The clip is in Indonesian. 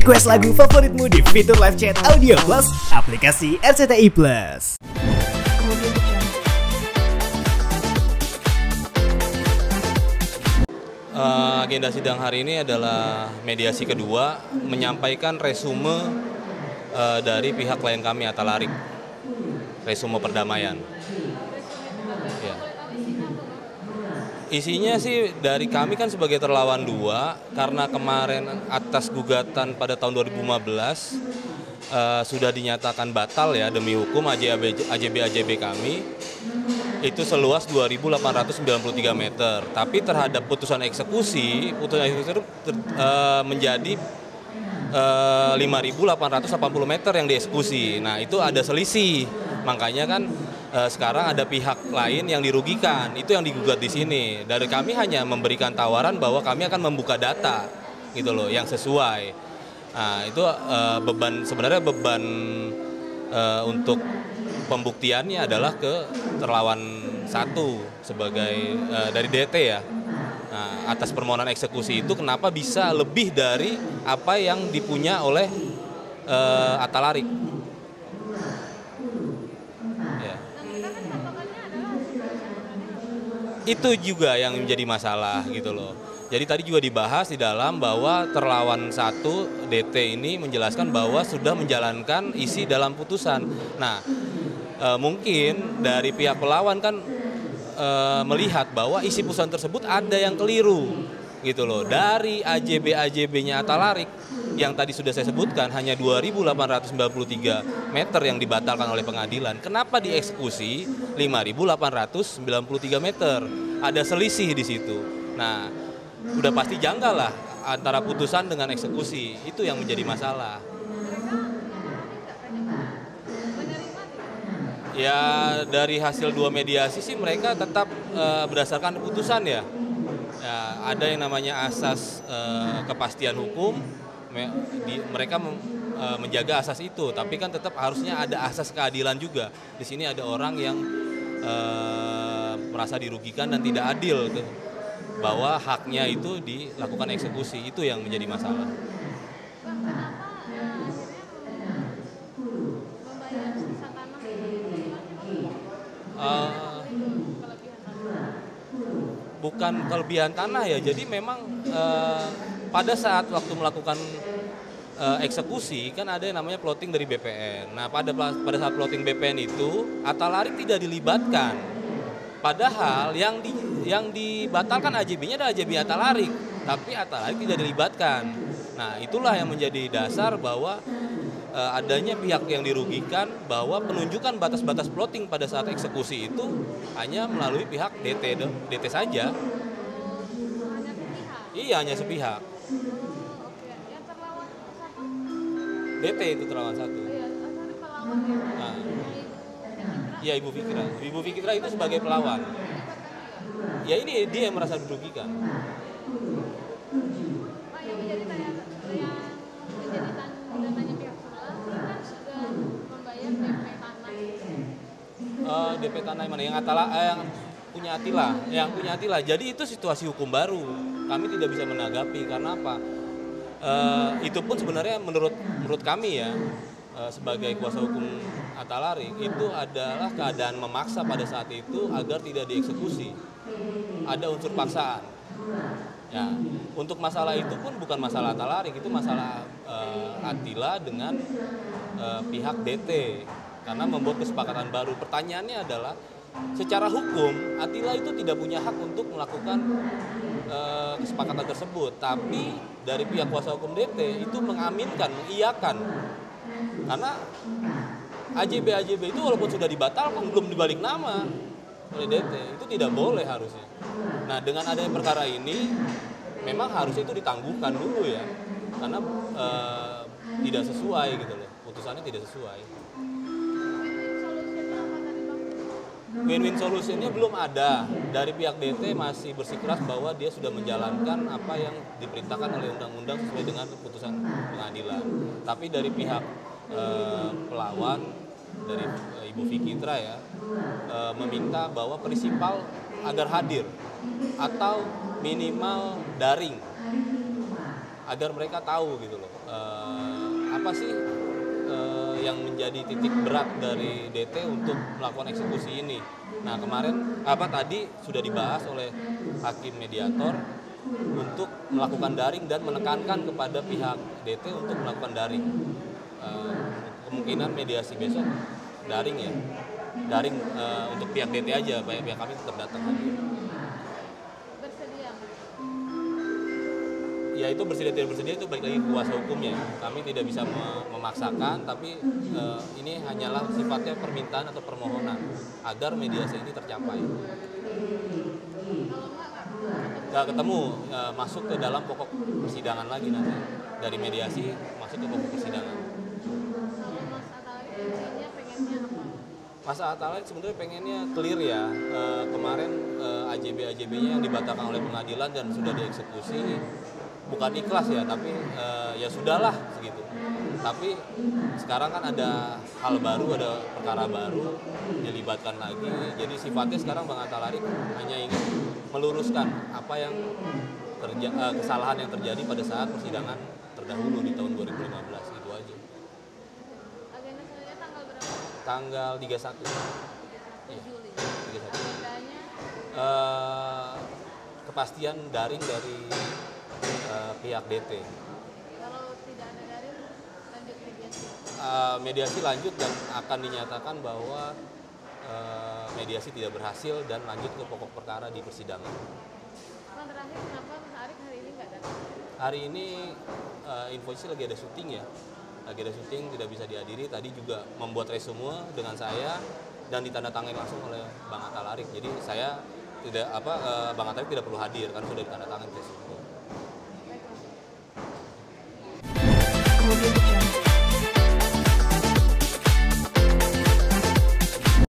Request lagu favoritmu di fitur live chat Audio Plus aplikasi RCTI Plus. Agenda sidang hari ini adalah mediasi kedua, menyampaikan resume dari pihak klien kami Atalarik, resume perdamaian. Ya. Isinya sih dari kami kan sebagai terlawan dua, karena kemarin atas gugatan pada tahun 2015 sudah dinyatakan batal ya demi hukum AJB kami itu seluas 2.893 meter. Tapi terhadap putusan eksekusi itu menjadi 5.880 meter yang dieksekusi. Nah itu ada selisih, makanya kan sekarang ada pihak lain yang dirugikan, itu yang digugat di sini. Dari kami hanya memberikan tawaran bahwa kami akan membuka data, gitu loh, yang sesuai. Nah itu sebenarnya beban untuk pembuktiannya adalah ke terlawan satu sebagai dari DT ya. Nah, atas permohonan eksekusi itu kenapa bisa lebih dari apa yang dipunya oleh Atalarik. Ya. Itu juga yang menjadi masalah gitu loh. Jadi tadi juga dibahas di dalam bahwa terlawan satu DT ini menjelaskan bahwa sudah menjalankan isi dalam putusan. Nah, mungkin dari pihak pelawan kan melihat bahwa isi putusan tersebut ada yang keliru gitu loh. Dari AJB-nya Atalarik yang tadi sudah saya sebutkan hanya 2.893 meter yang dibatalkan oleh pengadilan. Kenapa dieksekusi 5.893 meter? Ada selisih di situ. Nah, udah pasti janggal lah antara putusan dengan eksekusi. Itu yang menjadi masalah. Ya dari hasil dua mediasi sih mereka tetap berdasarkan putusan ya. Ya ada yang namanya asas kepastian hukum, mereka menjaga asas itu, tapi kan tetap harusnya ada asas keadilan juga. Di sini ada orang yang merasa dirugikan dan tidak adil bahwa haknya itu dilakukan eksekusi, itu yang menjadi masalah. Bukan kelebihan tanah ya, jadi memang pada saat waktu melakukan eksekusi kan ada yang namanya plotting dari BPN. Nah pada saat plotting BPN itu Atalarik tidak dilibatkan, padahal yang dibatalkan AJB-nya adalah AJB Atalarik, tapi Atalarik tidak dilibatkan. Nah itulah yang menjadi dasar bahwa adanya pihak yang dirugikan, bahwa penunjukan batas-batas plotting pada saat eksekusi itu hanya melalui pihak DT saja. Hanya sepihak? Iya, hanya sepihak. Yang terlawan satu? DT itu terlawan satu. Iya, sorry, pelawan ya? Nah. Iya, Ibu Fikra. Ibu Fikra itu sebagai pelawan. Ya ini dia yang merasa dirugikan. Pak, yang menjadi tanya pihak sebelah kan sudah membayar DP tanah. DP tanah mana? Yang punya Atila. Yang punya Atila. Jadi itu situasi hukum baru. Kami tidak bisa menanggapi karena apa? Itu pun sebenarnya menurut kami ya, sebagai kuasa hukum Atalarik, itu adalah keadaan memaksa pada saat itu agar tidak dieksekusi. Ada unsur paksaan. Ya, untuk masalah itu pun bukan masalah Atalarik, itu masalah Atila dengan pihak DT karena membuat kesepakatan baru. Pertanyaannya adalah secara hukum Atila itu tidak punya hak untuk melakukan kesepakatan tersebut, tapi dari pihak kuasa hukum DT itu mengaminkan, mengiyakan, karena AJB itu walaupun sudah dibatalkan belum dibalik nama oleh DT, itu tidak boleh harusnya. Nah dengan adanya perkara ini memang harusnya itu ditangguhkan dulu ya, karena tidak sesuai gitu loh, putusannya tidak sesuai. Win-win solutionnya belum ada. Dari pihak DT masih bersikeras bahwa dia sudah menjalankan apa yang diperintahkan oleh undang-undang sesuai dengan keputusan pengadilan. Tapi dari pihak pelawan, dari Ibu Fikitra ya, meminta bahwa prinsipal agar hadir atau minimal daring agar mereka tahu gitu loh apa sih yang menjadi titik berat dari DT untuk melakukan eksekusi ini. Nah kemarin tadi sudah dibahas oleh hakim mediator untuk melakukan daring dan menekankan kepada pihak DT untuk melakukan daring. Kemungkinan mediasi besok daring ya, daring untuk pihak DT aja, pihak kami tetap datang. Bersedia? Ya itu bersedia tidak bersedia itu balik lagi kuasa hukumnya. Kami tidak bisa memaksakan, tapi ini hanyalah sifatnya permintaan atau permohonan agar mediasi ini tercapai. Kalau Nggak ketemu, masuk ke dalam pokok persidangan lagi nanti. Dari mediasi masuk ke pokok persidangan. kalau Mas Atali intinya pengennya apa? Mas Atali sebenarnya pengennya clear ya. Kemarin AJB-AJB-nya yang dibatalkan oleh pengadilan dan sudah dieksekusi. Bukan ikhlas ya, tapi ya sudahlah segitu. Tapi sekarang kan ada hal baru, ada perkara baru, dilibatkan lagi. Jadi sifatnya sekarang Bang Atalarik hanya ingin meluruskan apa yang kesalahan yang terjadi pada saat persidangan terdahulu di tahun 2015, itu aja. Agenda selanjutnya tanggal berapa? Tanggal 31. Iya, Juli. 31. Agendanya Kepastian daring dari pihak DT. kalau tidak ada daring lanjut mediasi. Mediasi lanjut dan akan dinyatakan bahwa mediasi tidak berhasil dan lanjut ke pokok perkara di persidangan. Bang, terakhir kenapa Mas Arik hari ini nggak datang? Hari ini infonya lagi ada syuting ya, lagi ada syuting tidak bisa dihadiri. Tadi juga membuat resume dengan saya dan ditandatangani langsung oleh Bang Atalarik. Jadi saya tidak Bang Atalarik tidak perlu hadir karena sudah ditandatangani resume.